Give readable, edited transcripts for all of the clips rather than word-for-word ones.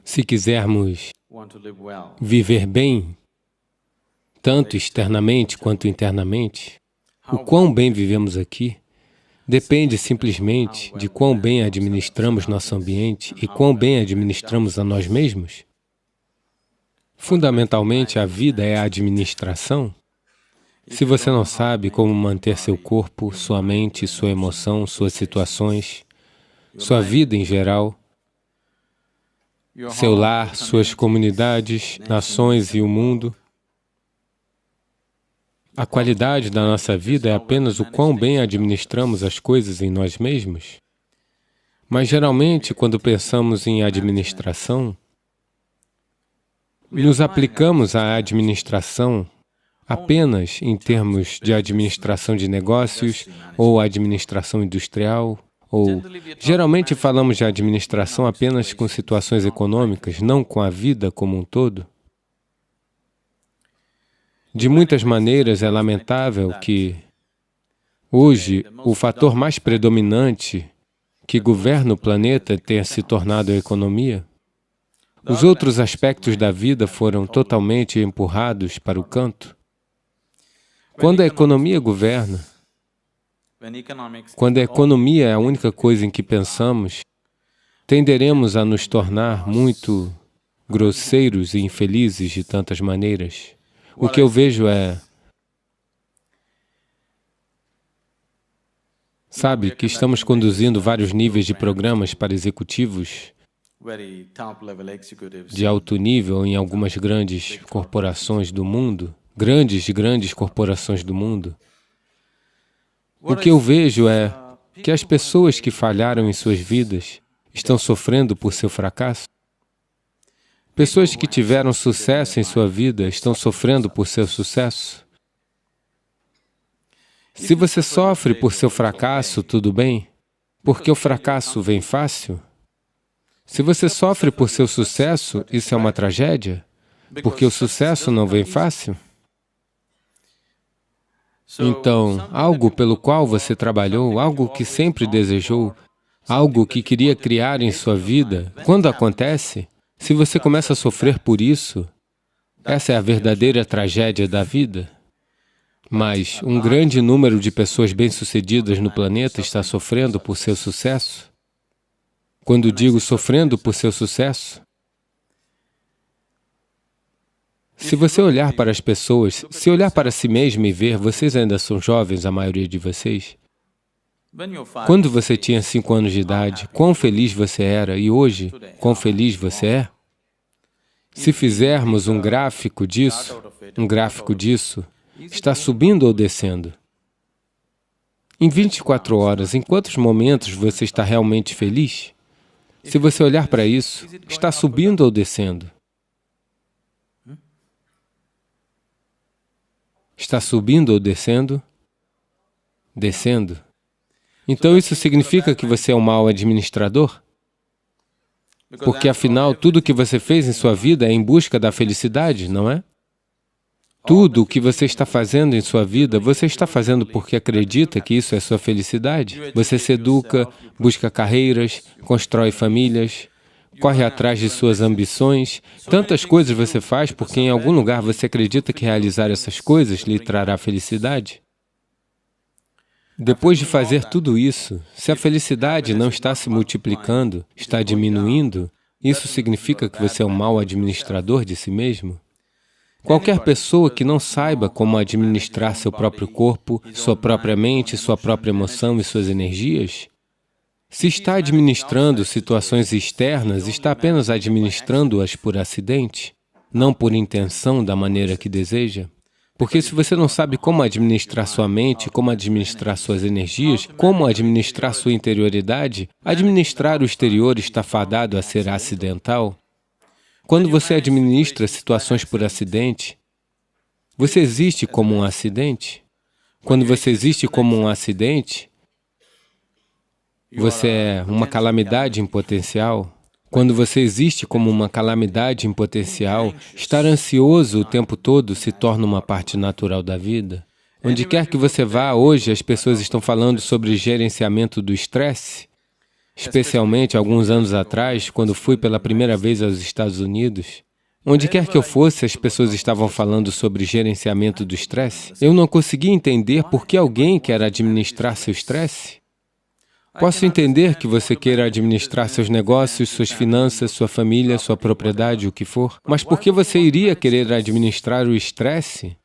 Se quisermos viver bem, tanto externamente quanto internamente, o quão bem vivemos aqui depende simplesmente de quão bem administramos nosso ambiente e quão bem administramos a nós mesmos. Fundamentalmente, a vida é a administração. Se você não sabe como manter seu corpo, sua mente, sua emoção, suas situações, sua vida em geral, seu lar, suas comunidades, nações e o mundo, a qualidade da nossa vida é apenas o quão bem administramos as coisas em nós mesmos. Mas geralmente, quando pensamos em administração, nos aplicamos à administração apenas em termos de administração de negócios ou administração industrial, ou geralmente falamos de administração apenas com situações econômicas, não com a vida como um todo. De muitas maneiras, é lamentável que hoje o fator mais predominante que governa o planeta tenha se tornado a economia. Os outros aspectos da vida foram totalmente empurrados para o canto. Quando a economia governa, quando a economia é a única coisa em que pensamos, tenderemos a nos tornar muito grosseiros e infelizes de tantas maneiras. O que eu vejo é, sabe, que estamos conduzindo vários níveis de programas para executivos de alto nível em algumas grandes corporações do mundo, grandes corporações do mundo. O que eu vejo é que as pessoas que falharam em suas vidas estão sofrendo por seu fracasso. Pessoas que tiveram sucesso em sua vida estão sofrendo por seu sucesso. Se você sofre por seu fracasso, tudo bem, porque o fracasso vem fácil. Se você sofre por seu sucesso, isso é uma tragédia, porque o sucesso não vem fácil. Então, algo pelo qual você trabalhou, algo que sempre desejou, algo que queria criar em sua vida, quando acontece, se você começa a sofrer por isso, essa é a verdadeira tragédia da vida. Mas um grande número de pessoas bem-sucedidas no planeta está sofrendo por seu sucesso. Quando digo sofrendo por seu sucesso, se você olhar para as pessoas, se olhar para si mesmo e ver, vocês ainda são jovens, a maioria de vocês. Quando você tinha 5 anos de idade, quão feliz você era e hoje, quão feliz você é? Se fizermos um gráfico disso, está subindo ou descendo? Em 24 horas, em quantos momentos você está realmente feliz? Se você olhar para isso, está subindo ou descendo? Está subindo ou descendo? Descendo. Então isso significa que você é um mau administrador? Porque afinal, tudo o que você fez em sua vida é em busca da felicidade, não é? Tudo o que você está fazendo em sua vida, você está fazendo porque acredita que isso é sua felicidade. Você se educa, busca carreiras, constrói famílias, corre atrás de suas ambições. Tantas coisas você faz porque em algum lugar você acredita que realizar essas coisas lhe trará felicidade. Depois de fazer tudo isso, se a felicidade não está se multiplicando, está diminuindo, isso significa que você é um mau administrador de si mesmo? Qualquer pessoa que não saiba como administrar seu próprio corpo, sua própria mente, sua própria emoção e suas energias, se está administrando situações externas, está apenas administrando-as por acidente, não por intenção da maneira que deseja. Porque se você não sabe como administrar sua mente, como administrar suas energias, como administrar sua interioridade, administrar o exterior está fadado a ser acidental. Quando você administra situações por acidente, você existe como um acidente. Quando você existe como um acidente, você é uma calamidade em potencial. Quando você existe como uma calamidade em potencial, estar ansioso o tempo todo se torna uma parte natural da vida. Onde quer que você vá, hoje as pessoas estão falando sobre gerenciamento do estresse. especialmente alguns anos atrás, quando fui pela primeira vez aos Estados Unidos. Onde quer que eu fosse, as pessoas estavam falando sobre gerenciamento do estresse. Eu não conseguia entender por que alguém quer administrar seu estresse. Posso entender que você queira administrar seus negócios, suas finanças, sua família, sua propriedade, o que for, mas por que você iria querer administrar o estresse?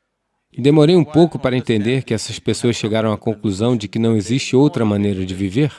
Demorei um pouco para entender que essas pessoas chegaram à conclusão de que não existe outra maneira de viver.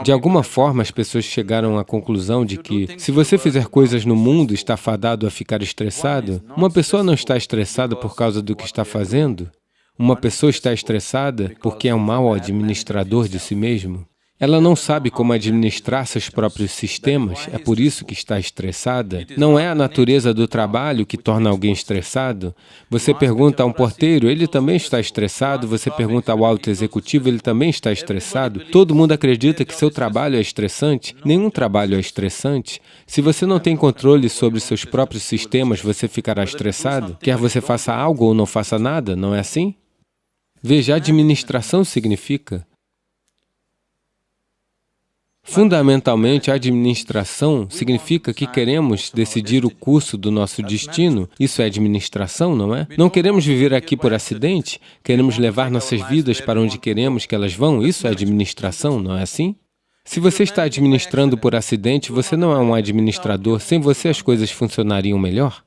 De alguma forma, as pessoas chegaram à conclusão de que, se você fizer coisas no mundo, está fadado a ficar estressado. Uma pessoa não está estressada por causa do que está fazendo. Uma pessoa está estressada porque é um mau administrador de si mesmo. Ela não sabe como administrar seus próprios sistemas, é por isso que está estressada. Não é a natureza do trabalho que torna alguém estressado. Você pergunta a um porteiro, ele também está estressado. Você pergunta ao alto executivo, ele também está estressado. Todo mundo acredita que seu trabalho é estressante. Nenhum trabalho é estressante. Se você não tem controle sobre seus próprios sistemas, você ficará estressado. Quer você faça algo ou não faça nada, não é assim? Veja, administração significa... Fundamentalmente, a administração significa que queremos decidir o curso do nosso destino. Isso é administração, não é? Não queremos viver aqui por acidente, queremos levar nossas vidas para onde queremos que elas vão. Isso é administração, não é assim? Se você está administrando por acidente, você não é um administrador. Sem você, as coisas funcionariam melhor.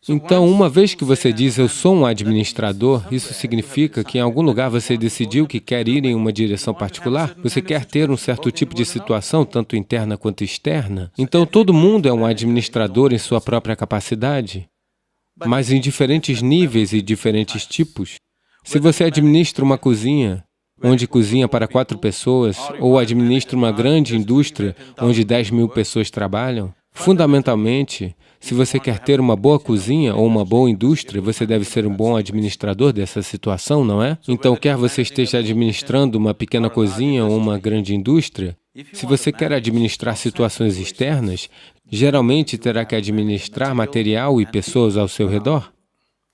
Então, uma vez que você diz, eu sou um administrador, isso significa que em algum lugar você decidiu que quer ir em uma direção particular, você quer ter um certo tipo de situação, tanto interna quanto externa. Então, todo mundo é um administrador em sua própria capacidade, mas em diferentes níveis e diferentes tipos. Se você administra uma cozinha, onde cozinha para 4 pessoas, ou administra uma grande indústria, onde 10.000 pessoas trabalham, fundamentalmente, se você quer ter uma boa cozinha ou uma boa indústria, você deve ser um bom administrador dessa situação, não é? Então, quer você esteja administrando uma pequena cozinha ou uma grande indústria, se você quer administrar situações externas, geralmente terá que administrar material e pessoas ao seu redor.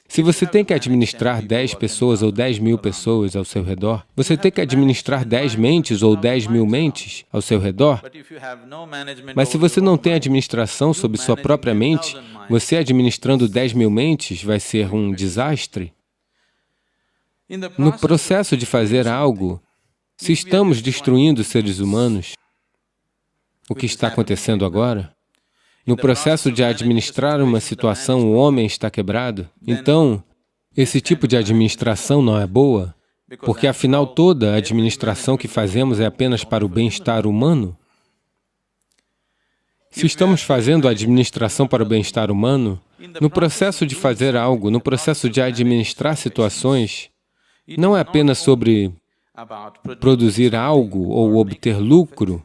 Se você tem que administrar 10 pessoas ou 10.000 pessoas ao seu redor, você tem que administrar 10 mentes ou 10.000 mentes ao seu redor. Mas se você não tem administração sobre sua própria mente, você administrando 10.000 mentes vai ser um desastre. No processo de fazer algo, se estamos destruindo seres humanos, o que está acontecendo agora? No processo de administrar uma situação, o homem está quebrado. Então, esse tipo de administração não é boa, porque afinal toda a administração que fazemos é apenas para o bem-estar humano. Se estamos fazendo a administração para o bem-estar humano, no processo de fazer algo, no processo de administrar situações, não é apenas sobre produzir algo ou obter lucro.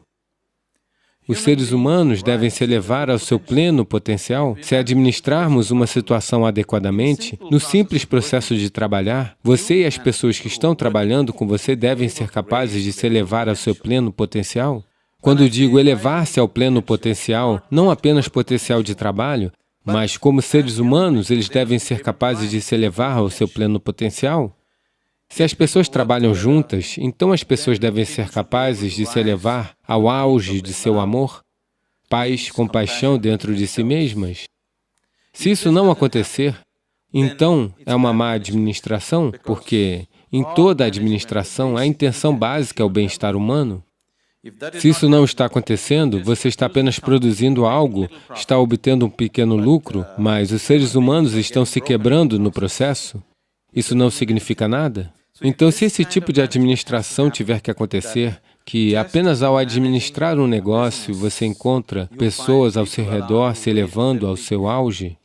Os seres humanos devem se elevar ao seu pleno potencial. Se administrarmos uma situação adequadamente, no simples processo de trabalhar, você e as pessoas que estão trabalhando com você devem ser capazes de se elevar ao seu pleno potencial. Quando digo elevar-se ao pleno potencial, não apenas potencial de trabalho, mas como seres humanos, eles devem ser capazes de se elevar ao seu pleno potencial. Se as pessoas trabalham juntas, então as pessoas devem ser capazes de se elevar ao auge de seu amor, paz, compaixão dentro de si mesmas. Se isso não acontecer, então é uma má administração, porque em toda administração a intenção básica é o bem-estar humano. Se isso não está acontecendo, você está apenas produzindo algo, está obtendo um pequeno lucro, mas os seres humanos estão se quebrando no processo. Isso não significa nada. Então, se esse tipo de administração tiver que acontecer, que apenas ao administrar um negócio você encontra pessoas ao seu redor se elevando ao seu auge,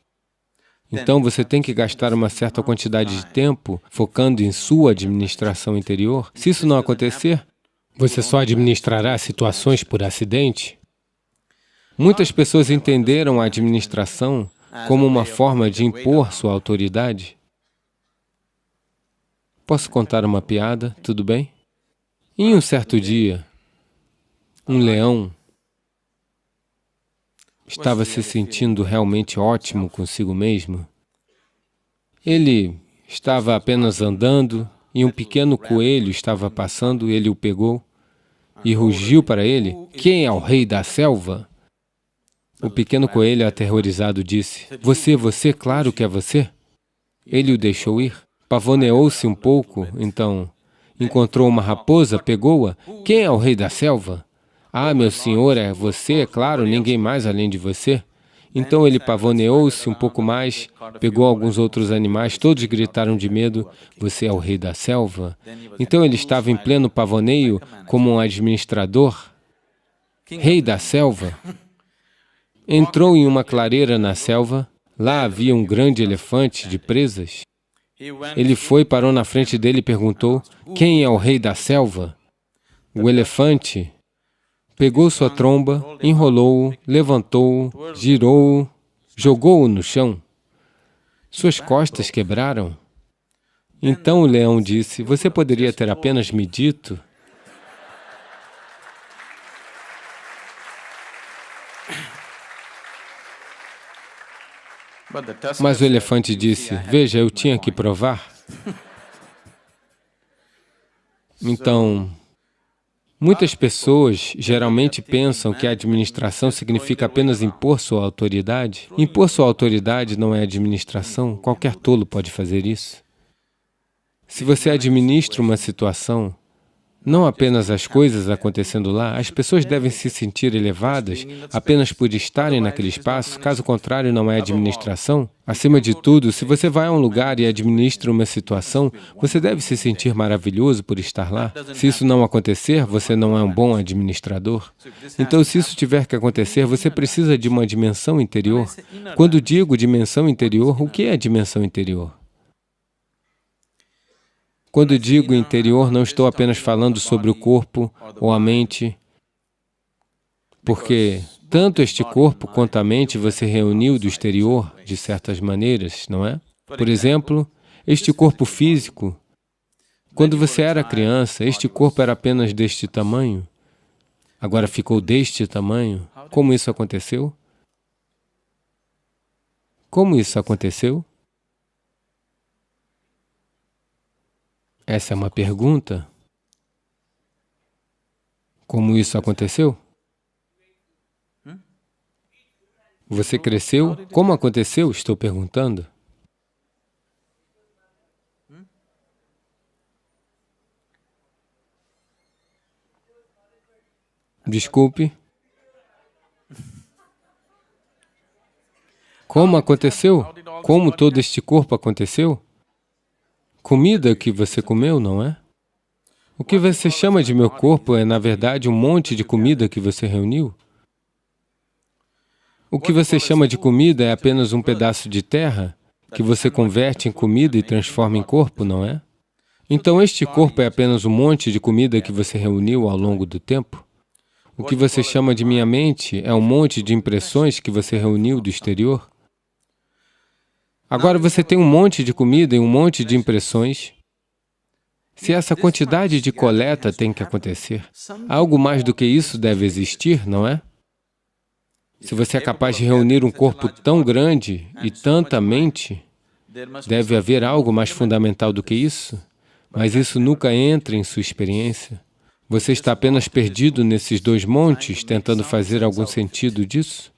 então você tem que gastar uma certa quantidade de tempo focando em sua administração interior. Se isso não acontecer, você só administrará situações por acidente. Muitas pessoas entenderam a administração como uma forma de impor sua autoridade. Posso contar uma piada, tudo bem? Em um certo dia, um leão estava se sentindo realmente ótimo consigo mesmo. Ele estava apenas andando e um pequeno coelho estava passando, ele o pegou e rugiu para ele: "Quem é o rei da selva?" O pequeno coelho, aterrorizado, disse: Você, claro que é você." Ele o deixou ir, pavoneou-se um pouco, então encontrou uma raposa, pegou-a: "Quem é o rei da selva?" "Ah, meu senhor, é você, é claro, ninguém mais além de você." Então ele pavoneou-se um pouco mais, pegou alguns outros animais, todos gritaram de medo: "Você é o rei da selva?" Então ele estava em pleno pavoneio, como um administrador, rei da selva. Entrou em uma clareira na selva, lá havia um grande elefante de presas. Ele foi, parou na frente dele e perguntou: "Quem é o rei da selva?" O elefante pegou sua tromba, enrolou-o, levantou-o, girou-o, jogou-o no chão. Suas costas quebraram. Então o leão disse: "Você poderia ter apenas me dito?" Mas o elefante disse: "Veja, eu tinha que provar." Então, muitas pessoas geralmente pensam que a administração significa apenas impor sua autoridade. Impor sua autoridade não é administração, qualquer tolo pode fazer isso. Se você administra uma situação, não apenas as coisas acontecendo lá, as pessoas devem se sentir elevadas apenas por estarem naquele espaço, caso contrário não é administração. Acima de tudo, se você vai a um lugar e administra uma situação, você deve se sentir maravilhoso por estar lá. Se isso não acontecer, você não é um bom administrador. Então, se isso tiver que acontecer, você precisa de uma dimensão interior. Quando digo dimensão interior, o que é dimensão interior? Quando digo interior, não estou apenas falando sobre o corpo ou a mente, porque tanto este corpo quanto a mente você reuniu do exterior de certas maneiras, não é? Por exemplo, este corpo físico, quando você era criança, este corpo era apenas deste tamanho, agora ficou deste tamanho. Como isso aconteceu? Como isso aconteceu? Essa é uma pergunta. Como isso aconteceu? Você cresceu? Como aconteceu? Estou perguntando. Desculpe. Como aconteceu? Como todo este corpo aconteceu? Comida que você comeu, não é? O que você chama de meu corpo é, na verdade, um monte de comida que você reuniu. O que você chama de comida é apenas um pedaço de terra que você converte em comida e transforma em corpo, não é? Então, este corpo é apenas um monte de comida que você reuniu ao longo do tempo. O que você chama de minha mente é um monte de impressões que você reuniu do exterior. Agora você tem um monte de comida e um monte de impressões. Se essa quantidade de coleta tem que acontecer, algo mais do que isso deve existir, não é? Se você é capaz de reunir um corpo tão grande e tanta mente, deve haver algo mais fundamental do que isso, mas isso nunca entra em sua experiência. Você está apenas perdido nesses dois montes, tentando fazer algum sentido disso?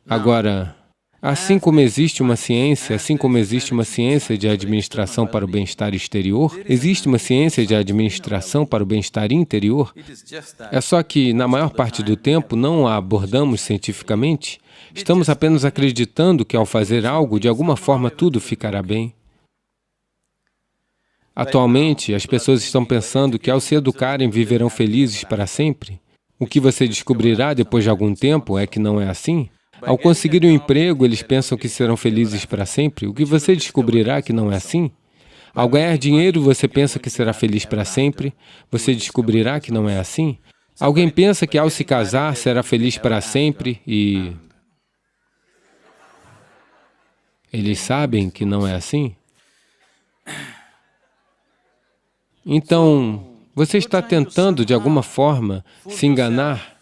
Agora, assim como existe uma ciência de administração para o bem-estar exterior, existe uma ciência de administração para o bem-estar interior. É só que, na maior parte do tempo, não a abordamos cientificamente. Estamos apenas acreditando que, ao fazer algo, de alguma forma tudo ficará bem. Atualmente, as pessoas estão pensando que, ao se educarem, viverão felizes para sempre. O que você descobrirá depois de algum tempo é que não é assim. Ao conseguir um emprego, eles pensam que serão felizes para sempre. O que você descobrirá que não é assim. Ao ganhar dinheiro, você pensa que será feliz para sempre. Você descobrirá que não é assim. Alguém pensa que ao se casar, será feliz para sempre e... eles sabem que não é assim. Então, você está tentando, de alguma forma, se enganar,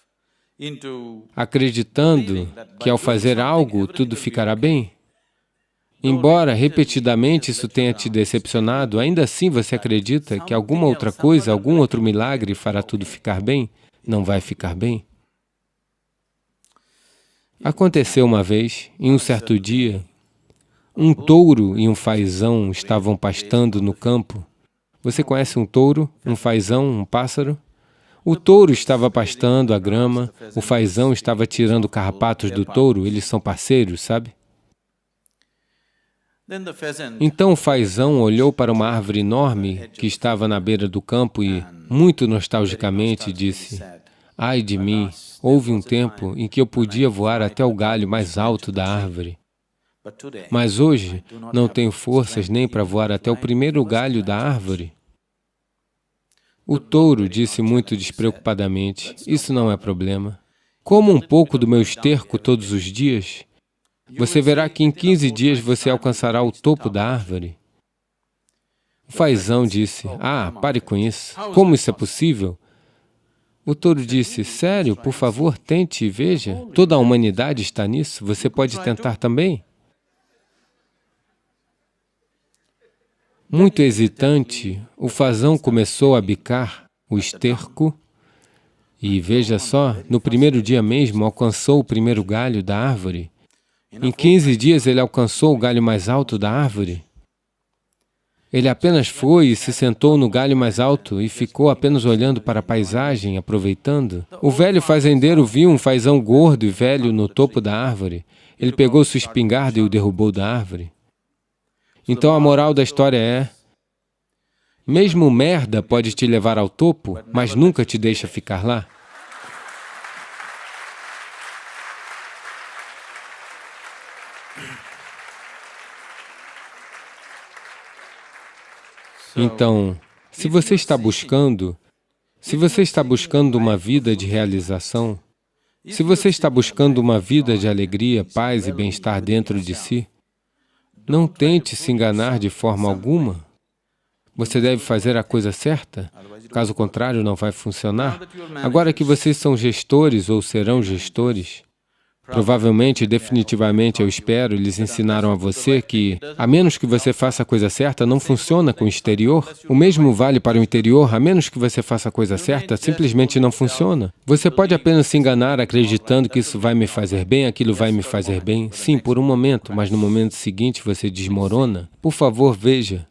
acreditando que ao fazer algo, tudo ficará bem. Embora repetidamente isso tenha te decepcionado, ainda assim você acredita que alguma outra coisa, algum outro milagre fará tudo ficar bem? Não vai ficar bem? Aconteceu uma vez, em um certo dia, um touro e um fazão estavam pastando no campo. Você conhece um touro, um fazão, um pássaro? O touro estava pastando a grama, o fazão estava tirando carrapatos do touro, eles são parceiros, sabe? Então o fazão olhou para uma árvore enorme que estava na beira do campo e, muito nostalgicamente, disse: "Ai de mim, houve um tempo em que eu podia voar até o galho mais alto da árvore. Mas hoje não tenho forças nem para voar até o primeiro galho da árvore." O touro disse muito despreocupadamente: "Isso não é problema. Coma um pouco do meu esterco todos os dias. Você verá que em 15 dias você alcançará o topo da árvore." O fazão disse: "Ah, pare com isso. Como isso é possível?" O touro disse: "Sério, por favor, tente e veja. Toda a humanidade está nisso. Você pode tentar também." Muito hesitante, o fazão começou a bicar o esterco e, veja só, no primeiro dia mesmo alcançou o primeiro galho da árvore. Em 15 dias ele alcançou o galho mais alto da árvore. Ele apenas foi e se sentou no galho mais alto e ficou apenas olhando para a paisagem, aproveitando. O velho fazendeiro viu um fazão gordo e velho no topo da árvore. Ele pegou sua espingarda e o derrubou da árvore. Então a moral da história é: mesmo merda pode te levar ao topo, mas nunca te deixa ficar lá. Então, se você está buscando uma vida de realização, se você está buscando uma vida de alegria, paz e bem-estar dentro de si, não tente se enganar de forma alguma. Você deve fazer a coisa certa, caso contrário não vai funcionar. Agora que vocês são gestores ou serão gestores, provavelmente, definitivamente, eu espero, eles ensinaram a você que, a menos que você faça a coisa certa, não funciona com o exterior. O mesmo vale para o interior, a menos que você faça a coisa certa, simplesmente não funciona. Você pode apenas se enganar acreditando que isso vai me fazer bem, aquilo vai me fazer bem. Sim, por um momento, mas no momento seguinte você desmorona. Por favor, veja.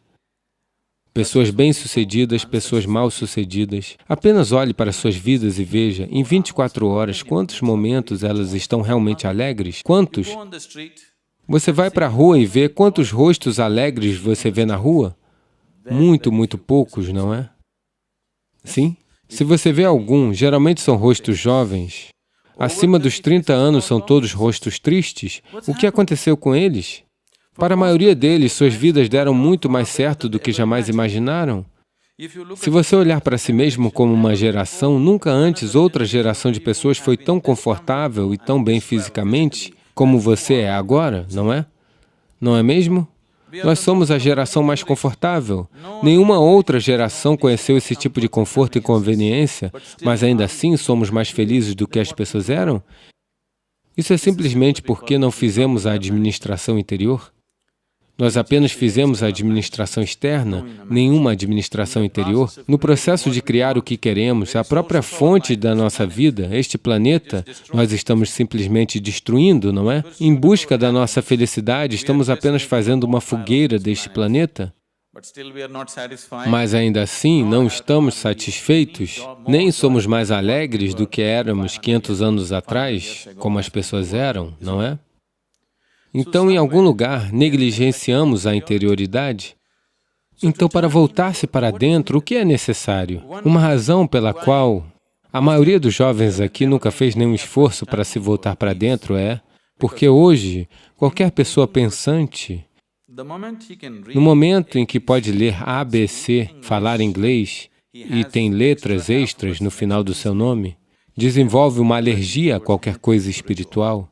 Pessoas bem-sucedidas, pessoas mal-sucedidas. Apenas olhe para suas vidas e veja, em 24 horas, quantos momentos elas estão realmente alegres? Quantos? Você vai para a rua e vê quantos rostos alegres você vê na rua? Muito, muito poucos, não é? Sim? Se você vê algum, geralmente são rostos jovens. Acima dos 30 anos são todos rostos tristes. O que aconteceu com eles? Para a maioria deles, suas vidas deram muito mais certo do que jamais imaginaram. Se você olhar para si mesmo como uma geração, nunca antes outra geração de pessoas foi tão confortável e tão bem fisicamente como você é agora, não é? Não é mesmo? Nós somos a geração mais confortável. Nenhuma outra geração conheceu esse tipo de conforto e conveniência, mas ainda assim somos mais felizes do que as pessoas eram? Isso é simplesmente porque não fizemos a administração interior. Nós apenas fizemos a administração externa, nenhuma administração interior. No processo de criar o que queremos, a própria fonte da nossa vida, este planeta, nós estamos simplesmente destruindo, não é? Em busca da nossa felicidade, estamos apenas fazendo uma fogueira deste planeta. Mas ainda assim, não estamos satisfeitos, nem somos mais alegres do que éramos 500 anos atrás, como as pessoas eram, não é? Então, em algum lugar, negligenciamos a interioridade. Então, para voltar-se para dentro, o que é necessário? Uma razão pela qual a maioria dos jovens aqui nunca fez nenhum esforço para se voltar para dentro é porque hoje, qualquer pessoa pensante, no momento em que pode ler ABC, falar inglês e tem letras extras no final do seu nome, desenvolve uma alergia a qualquer coisa espiritual.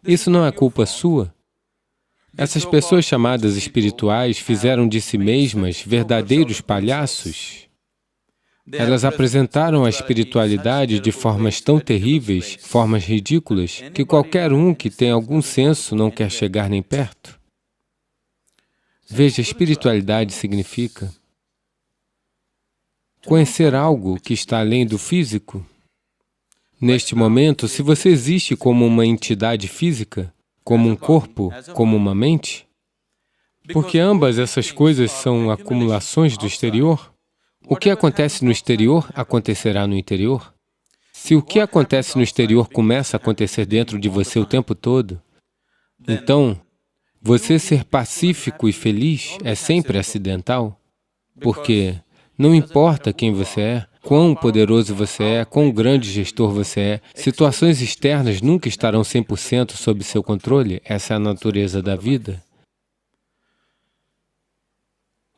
Isso não é culpa sua. Essas pessoas chamadas espirituais fizeram de si mesmas verdadeiros palhaços. Elas apresentaram a espiritualidade de formas tão terríveis, formas ridículas, que qualquer um que tem algum senso não quer chegar nem perto. Veja, espiritualidade significa conhecer algo que está além do físico. Neste momento, se você existe como uma entidade física, como um corpo, como uma mente, porque ambas essas coisas são acumulações do exterior, o que acontece no exterior acontecerá no interior. Se o que acontece no exterior começa a acontecer dentro de você o tempo todo, então, você ser pacífico e feliz é sempre acidental, porque não importa quem você é, quão poderoso você é, quão grande gestor você é, situações externas nunca estarão 100% sob seu controle, essa é a natureza da vida.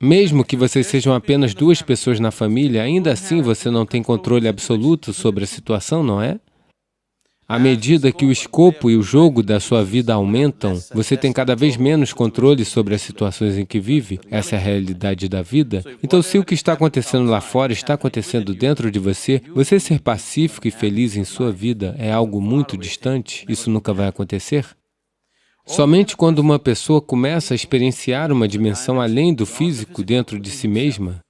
Mesmo que vocês sejam apenas 2 pessoas na família, ainda assim você não tem controle absoluto sobre a situação, não é? À medida que o escopo e o jogo da sua vida aumentam, você tem cada vez menos controle sobre as situações em que vive. Essa é a realidade da vida. Então, se o que está acontecendo lá fora está acontecendo dentro de você, você ser pacífico e feliz em sua vida é algo muito distante. Isso nunca vai acontecer. Somente quando uma pessoa começa a experienciar uma dimensão além do físico dentro de si mesma,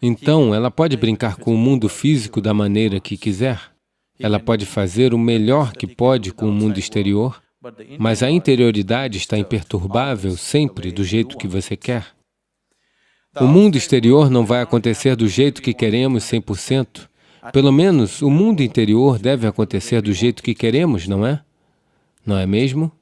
então ela pode brincar com o mundo físico da maneira que quiser. Ela pode fazer o melhor que pode com o mundo exterior, mas a interioridade está imperturbável sempre do jeito que você quer. O mundo exterior não vai acontecer do jeito que queremos 100%. Pelo menos o mundo interior deve acontecer do jeito que queremos, não é? Não é mesmo?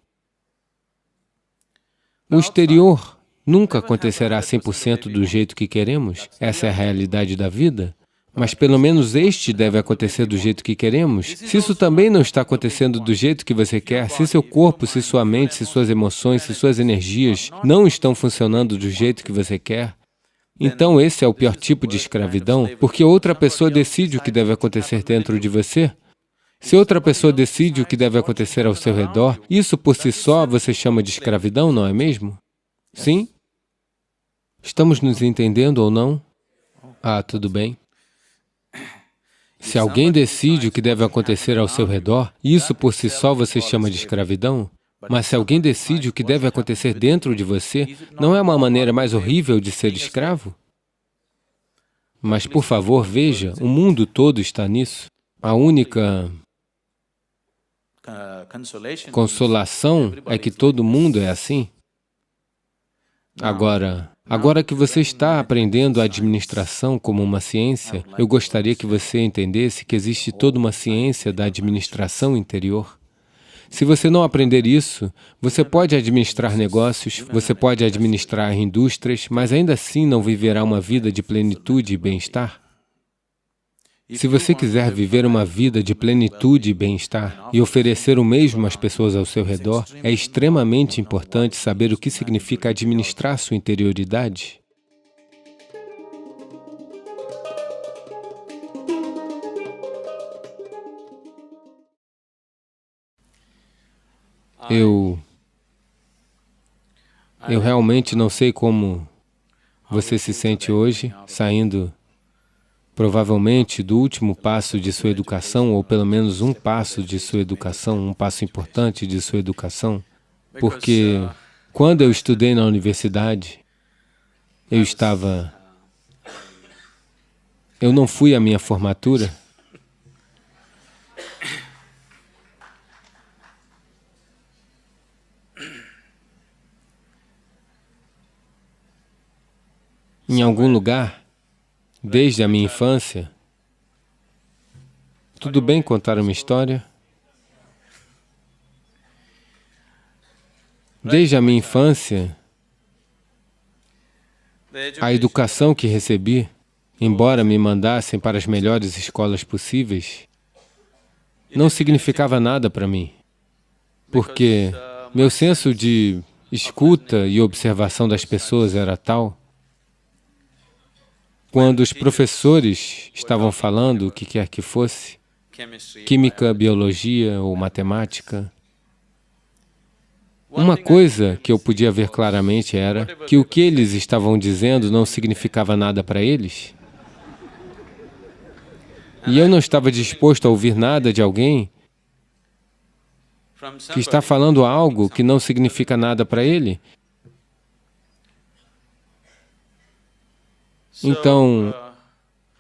O exterior nunca acontecerá 100% do jeito que queremos. Essa é a realidade da vida. Mas pelo menos este deve acontecer do jeito que queremos. Se isso também não está acontecendo do jeito que você quer, se seu corpo, se sua mente, se suas emoções, se suas energias não estão funcionando do jeito que você quer, então esse é o pior tipo de escravidão, porque outra pessoa decide o que deve acontecer dentro de você. Se outra pessoa decide o que deve acontecer ao seu redor, isso por si só você chama de escravidão, não é mesmo? Sim? Estamos nos entendendo ou não? Ah, tudo bem. Se alguém decide o que deve acontecer ao seu redor, isso por si só você chama de escravidão? Mas se alguém decide o que deve acontecer dentro de você, não é uma maneira mais horrível de ser escravo? Mas, por favor, veja, o mundo todo está nisso. A única consolação é que todo mundo é assim. Agora que você está aprendendo a administração como uma ciência, eu gostaria que você entendesse que existe toda uma ciência da administração interior. Se você não aprender isso, você pode administrar negócios, você pode administrar indústrias, mas ainda assim não viverá uma vida de plenitude e bem-estar. Se você quiser viver uma vida de plenitude e bem-estar e oferecer o mesmo às pessoas ao seu redor, é extremamente importante saber o que significa administrar sua interioridade. Eu realmente não sei como você se sente hoje, saindo provavelmente do último passo de sua educação, ou pelo menos um passo de sua educação, um passo importante de sua educação, porque quando eu estudei na universidade, eu não fui à minha formatura. Em algum lugar, desde a minha infância, tudo bem contar uma história? Desde a minha infância, a educação que recebi, embora me mandassem para as melhores escolas possíveis, não significava nada para mim, porque meu senso de escuta e observação das pessoas era tal. Quando os professores estavam falando o que quer que fosse, química, biologia ou matemática, uma coisa que eu podia ver claramente era que o que eles estavam dizendo não significava nada para eles. E eu não estava disposto a ouvir nada de alguém que está falando algo que não significa nada para ele. Então,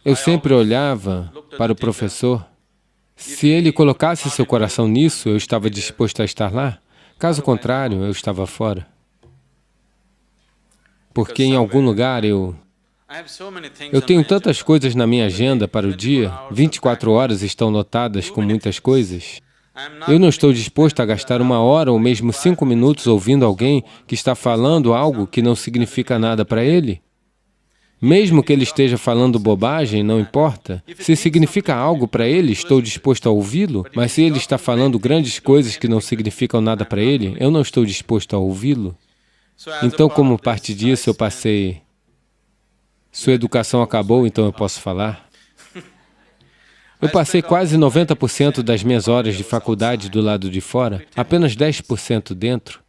eu sempre olhava para o professor. Se ele colocasse seu coração nisso, eu estava disposto a estar lá. Caso contrário, eu estava fora. Porque em algum lugar eu tenho tantas coisas na minha agenda para o dia, 24 horas estão lotadas com muitas coisas. Eu não estou disposto a gastar 1 hora ou mesmo 5 minutos ouvindo alguém que está falando algo que não significa nada para ele. Mesmo que ele esteja falando bobagem, não importa. Se significa algo para ele, estou disposto a ouvi-lo, mas se ele está falando grandes coisas que não significam nada para ele, eu não estou disposto a ouvi-lo. Então, como parte disso, eu passei... Sua educação acabou, então eu posso falar. Eu passei quase 90% das minhas horas de faculdade do lado de fora, apenas 10% dentro.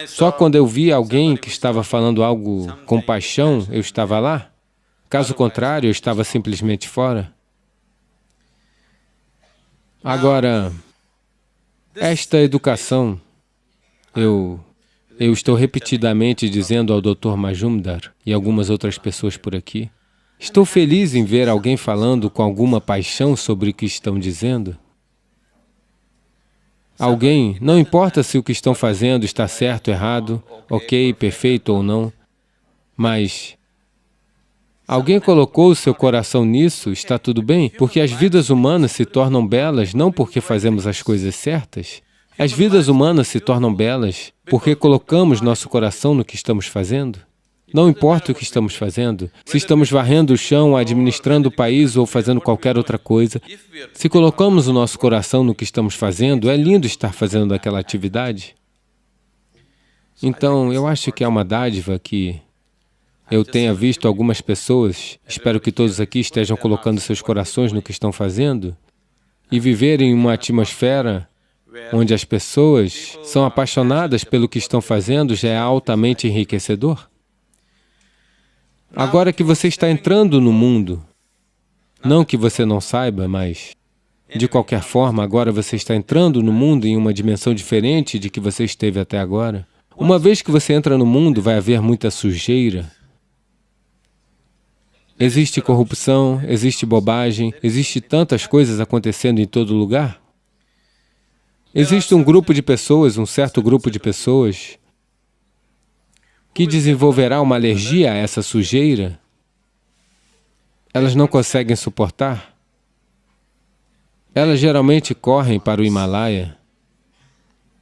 Só quando eu vi alguém que estava falando algo com paixão, eu estava lá. Caso contrário, eu estava simplesmente fora. Agora, esta educação, eu estou repetidamente dizendo ao Dr. Majumdar e algumas outras pessoas por aqui, estou feliz em ver alguém falando com alguma paixão sobre o que estão dizendo. Alguém, não importa se o que estão fazendo está certo, errado, ok, perfeito ou não, mas alguém colocou o seu coração nisso, está tudo bem, porque as vidas humanas se tornam belas não porque fazemos as coisas certas. As vidas humanas se tornam belas porque colocamos nosso coração no que estamos fazendo. Não importa o que estamos fazendo, se estamos varrendo o chão, administrando o país ou fazendo qualquer outra coisa, se colocamos o nosso coração no que estamos fazendo, é lindo estar fazendo aquela atividade. Então, eu acho que é uma dádiva que eu tenha visto algumas pessoas, espero que todos aqui estejam colocando seus corações no que estão fazendo, e viverem em uma atmosfera onde as pessoas são apaixonadas pelo que estão fazendo, já é altamente enriquecedor. Agora que você está entrando no mundo, não que você não saiba, mas de qualquer forma, agora você está entrando no mundo em uma dimensão diferente de que você esteve até agora. Uma vez que você entra no mundo, vai haver muita sujeira. Existe corrupção, existe bobagem, existe tantas coisas acontecendo em todo lugar. Existe um grupo de pessoas, um certo grupo de pessoas, que desenvolverá uma alergia a essa sujeira. Elas não conseguem suportar. Elas geralmente correm para o Himalaia,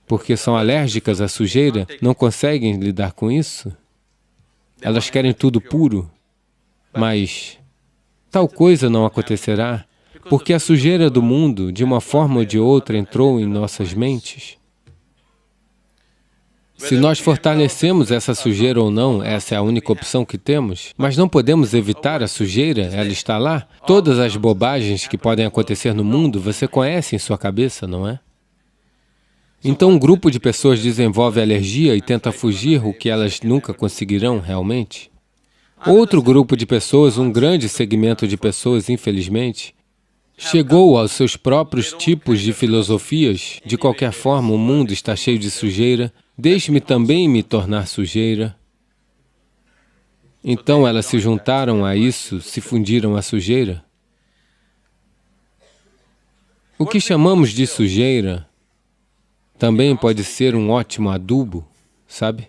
porque são alérgicas à sujeira, não conseguem lidar com isso. Elas querem tudo puro, mas tal coisa não acontecerá, porque a sujeira do mundo, de uma forma ou de outra, entrou em nossas mentes. Se nós fortalecemos essa sujeira ou não, essa é a única opção que temos, mas não podemos evitar a sujeira, ela está lá. Todas as bobagens que podem acontecer no mundo, você conhece em sua cabeça, não é? Então um grupo de pessoas desenvolve alergia e tenta fugir, o que elas nunca conseguirão realmente. Outro grupo de pessoas, um grande segmento de pessoas, infelizmente, chegou aos seus próprios tipos de filosofias. De qualquer forma, o mundo está cheio de sujeira. Deixe-me também me tornar sujeira. Então elas se juntaram a isso, se fundiram à sujeira. O que chamamos de sujeira também pode ser um ótimo adubo, sabe?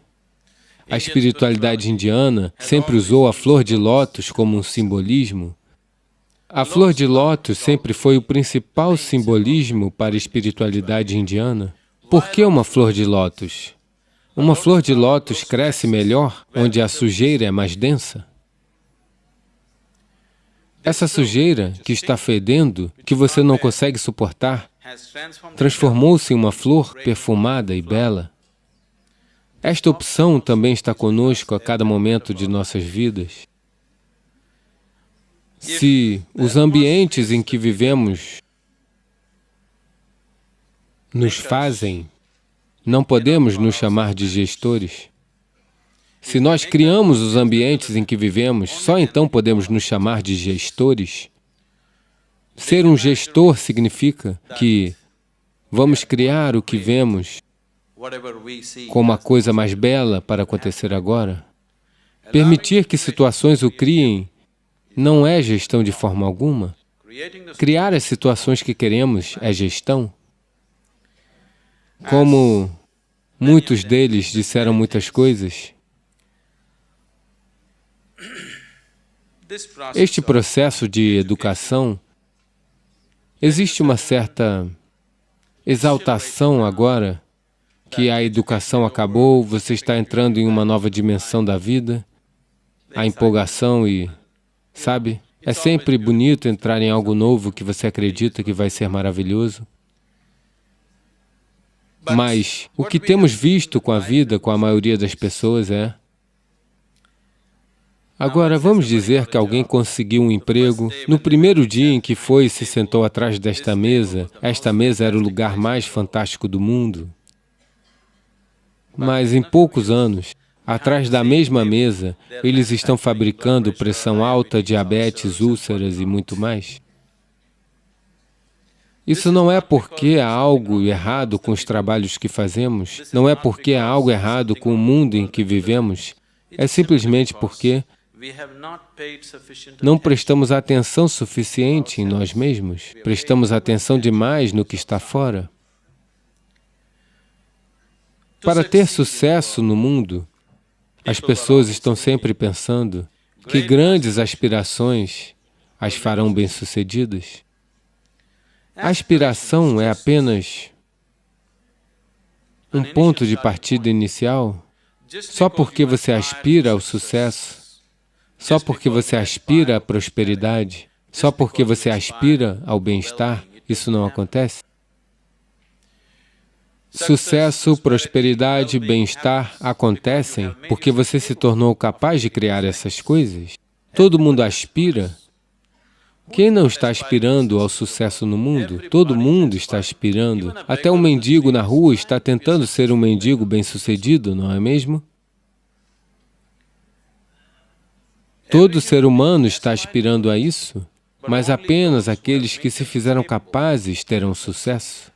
A espiritualidade indiana sempre usou a flor de lótus como um simbolismo. A flor de lótus sempre foi o principal simbolismo para a espiritualidade indiana. Por que uma flor de lótus? Uma flor de lótus cresce melhor onde a sujeira é mais densa. Essa sujeira que está fedendo, que você não consegue suportar, transformou-se em uma flor perfumada e bela. Esta opção também está conosco a cada momento de nossas vidas. Se os ambientes em que vivemos nos fazem, não podemos nos chamar de gestores. Se nós criamos os ambientes em que vivemos, só então podemos nos chamar de gestores. Ser um gestor significa que vamos criar o que vemos como a coisa mais bela para acontecer agora. Permitir que situações o criem não é gestão de forma alguma. Criar as situações que queremos é gestão. Como muitos deles disseram muitas coisas, este processo de educação, existe uma certa exaltação agora que a educação acabou, você está entrando em uma nova dimensão da vida, a empolgação e, sabe, é sempre bonito entrar em algo novo que você acredita que vai ser maravilhoso. Mas o que temos visto com a vida, com a maioria das pessoas é... Agora, vamos dizer que alguém conseguiu um emprego. No primeiro dia em que foi e se sentou atrás desta mesa, esta mesa era o lugar mais fantástico do mundo. Mas em poucos anos, atrás da mesma mesa, eles estão fabricando pressão alta, diabetes, úlceras e muito mais. Isso não é porque há algo errado com os trabalhos que fazemos, não é porque há algo errado com o mundo em que vivemos, é simplesmente porque não prestamos atenção suficiente em nós mesmos, prestamos atenção demais no que está fora. Para ter sucesso no mundo, as pessoas estão sempre pensando que grandes aspirações as farão bem-sucedidas. A aspiração é apenas um ponto de partida inicial. Só porque você aspira ao sucesso, só porque você aspira à prosperidade, só porque você aspira ao bem-estar, isso não acontece. Sucesso, prosperidade, bem-estar acontecem porque você se tornou capaz de criar essas coisas. Todo mundo aspira. Quem não está aspirando ao sucesso no mundo? Todo mundo está aspirando. Até um mendigo na rua está tentando ser um mendigo bem-sucedido, não é mesmo? Todo ser humano está aspirando a isso, mas apenas aqueles que se fizeram capazes terão sucesso.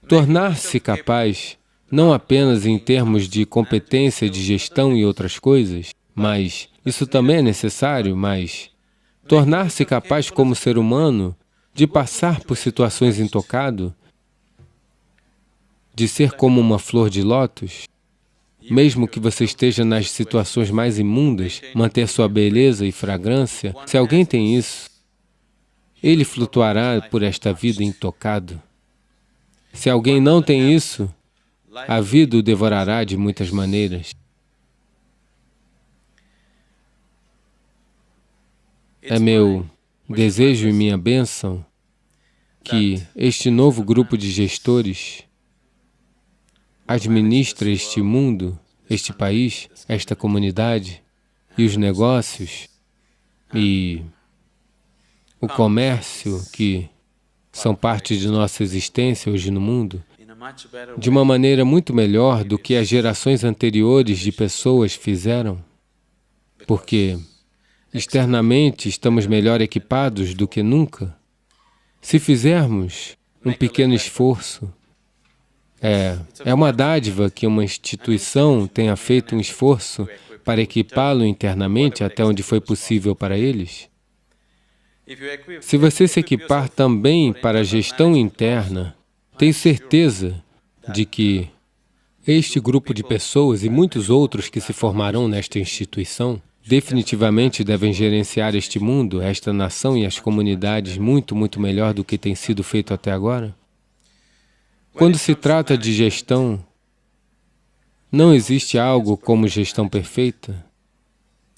Tornar-se capaz, não apenas em termos de competência de gestão e outras coisas, mas isso também é necessário, mas tornar-se capaz como ser humano de passar por situações intocado, de ser como uma flor de lótus, mesmo que você esteja nas situações mais imundas, manter sua beleza e fragrância, se alguém tem isso, ele flutuará por esta vida intocado. Se alguém não tem isso, a vida o devorará de muitas maneiras. É meu desejo e minha bênção que este novo grupo de gestores administre este mundo, este país, esta comunidade, e os negócios, e o comércio, que são parte de nossa existência hoje no mundo, de uma maneira muito melhor do que as gerações anteriores de pessoas fizeram, porque externamente estamos melhor equipados do que nunca. Se fizermos um pequeno esforço, é uma dádiva que uma instituição tenha feito um esforço para equipá-lo internamente até onde foi possível para eles. Se você se equipar também para a gestão interna, tenho certeza de que este grupo de pessoas e muitos outros que se formarão nesta instituição definitivamente devem gerenciar este mundo, esta nação e as comunidades muito, muito melhor do que tem sido feito até agora. Quando se trata de gestão, não existe algo como gestão perfeita.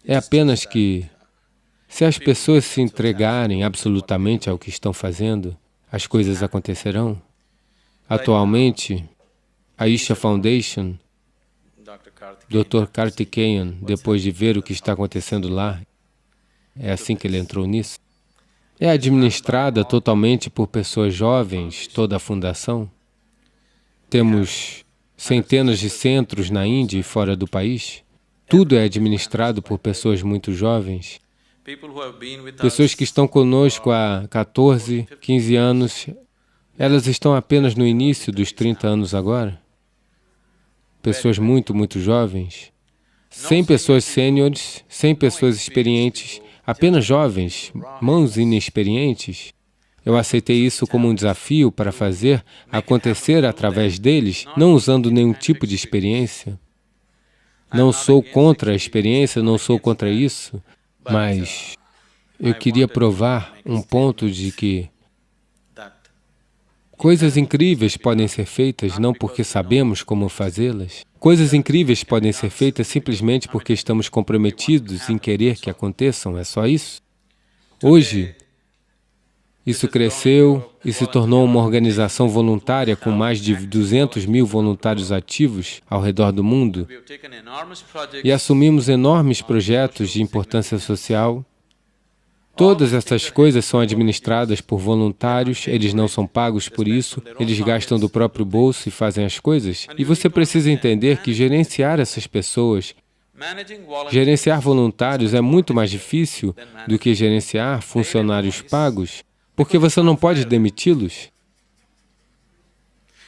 É apenas que, se as pessoas se entregarem absolutamente ao que estão fazendo, as coisas acontecerão. Atualmente, a Isha Foundation, Dr. Karthikeyan, depois de ver o que está acontecendo lá, é assim que ele entrou nisso, é administrada totalmente por pessoas jovens, toda a fundação. Temos centenas de centros na Índia e fora do país. Tudo é administrado por pessoas muito jovens. Pessoas que estão conosco há 14, 15 anos, elas estão apenas no início dos 30 anos agora. Pessoas muito, muito jovens. sem pessoas sêniores, sem pessoas experientes, apenas jovens, mãos inexperientes. Eu aceitei isso como um desafio para fazer acontecer através deles, não usando nenhum tipo de experiência. Não sou contra a experiência, não sou contra isso, mas eu queria provar um ponto de que coisas incríveis podem ser feitas não porque sabemos como fazê-las. Coisas incríveis podem ser feitas simplesmente porque estamos comprometidos em querer que aconteçam, é só isso. Hoje, isso cresceu e se tornou uma organização voluntária com mais de 200 mil voluntários ativos ao redor do mundo e assumimos enormes projetos de importância social. Todas essas coisas são administradas por voluntários, eles não são pagos por isso, eles gastam do próprio bolso e fazem as coisas. E você precisa entender que gerenciar essas pessoas, gerenciar voluntários é muito mais difícil do que gerenciar funcionários pagos, porque você não pode demiti-los.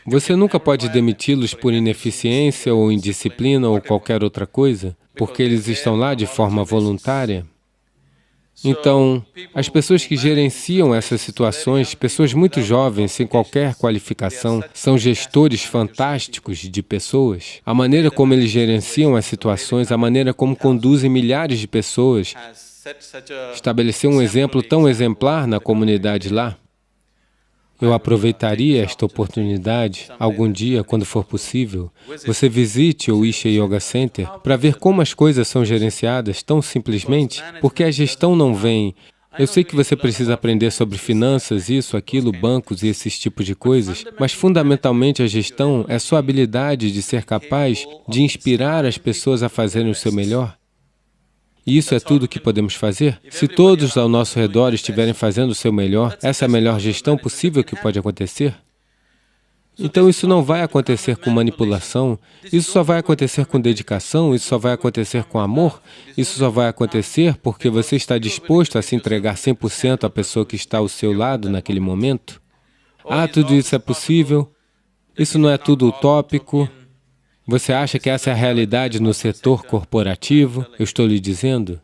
Você nunca pode demiti-los por ineficiência ou indisciplina ou qualquer outra coisa, porque eles estão lá de forma voluntária. Então, as pessoas que gerenciam essas situações, pessoas muito jovens, sem qualquer qualificação, são gestores fantásticos de pessoas. A maneira como eles gerenciam as situações, a maneira como conduzem milhares de pessoas, estabeleceu um exemplo tão exemplar na comunidade lá. Eu aproveitaria esta oportunidade, algum dia, quando for possível, você visite o Isha Yoga Center para ver como as coisas são gerenciadas tão simplesmente, porque a gestão não vem. Eu sei que você precisa aprender sobre finanças, isso, aquilo, bancos e esses tipos de coisas, mas fundamentalmente a gestão é sua habilidade de ser capaz de inspirar as pessoas a fazerem o seu melhor. E isso é tudo que podemos fazer? Se todos ao nosso redor estiverem fazendo o seu melhor, essa é a melhor gestão possível que pode acontecer? Então isso não vai acontecer com manipulação, isso só vai acontecer com dedicação, isso só vai acontecer com amor, isso só vai acontecer porque você está disposto a se entregar 100% à pessoa que está ao seu lado naquele momento. Ah, tudo isso é possível? Isso não é tudo utópico? Você acha que essa é a realidade no setor corporativo? Eu estou lhe dizendo.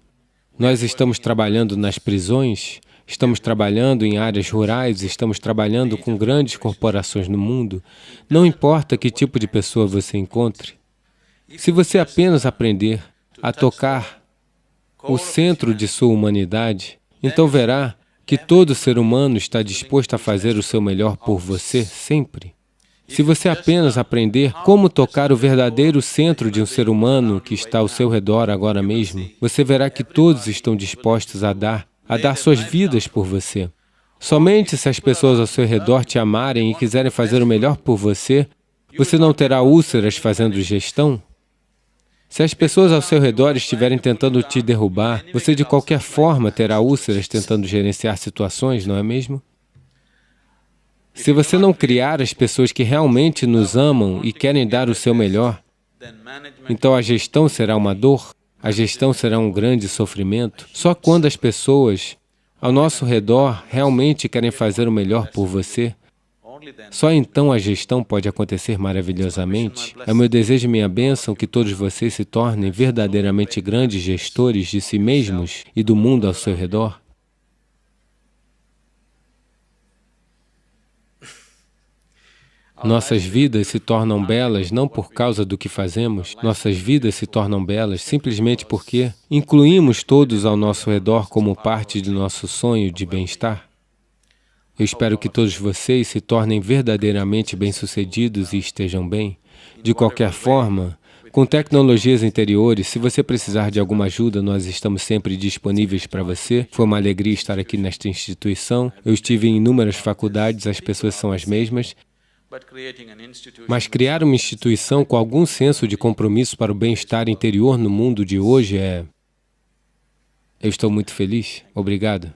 Nós estamos trabalhando nas prisões, estamos trabalhando em áreas rurais, estamos trabalhando com grandes corporações no mundo. Não importa que tipo de pessoa você encontre. Se você apenas aprender a tocar o centro de sua humanidade, então verá que todo ser humano está disposto a fazer o seu melhor por você sempre. Se você apenas aprender como tocar o verdadeiro centro de um ser humano que está ao seu redor agora mesmo, você verá que todos estão dispostos a dar suas vidas por você. Somente se as pessoas ao seu redor te amarem e quiserem fazer o melhor por você, você não terá úlceras fazendo gestão. Se as pessoas ao seu redor estiverem tentando te derrubar, você de qualquer forma terá úlceras tentando gerenciar situações, não é mesmo? Se você não criar as pessoas que realmente nos amam e querem dar o seu melhor, então a gestão será uma dor, a gestão será um grande sofrimento. Só quando as pessoas ao nosso redor realmente querem fazer o melhor por você, só então a gestão pode acontecer maravilhosamente. É meu desejo e minha bênção que todos vocês se tornem verdadeiramente grandes gestores de si mesmos e do mundo ao seu redor. Nossas vidas se tornam belas não por causa do que fazemos, nossas vidas se tornam belas simplesmente porque incluímos todos ao nosso redor como parte de nosso sonho de bem-estar. Eu espero que todos vocês se tornem verdadeiramente bem-sucedidos e estejam bem. De qualquer forma, com tecnologias interiores, se você precisar de alguma ajuda, nós estamos sempre disponíveis para você. Foi uma alegria estar aqui nesta instituição. Eu estive em inúmeras faculdades, as pessoas são as mesmas. Mas criar uma instituição com algum senso de compromisso para o bem-estar interior no mundo de hoje é... Eu estou muito feliz. Obrigado.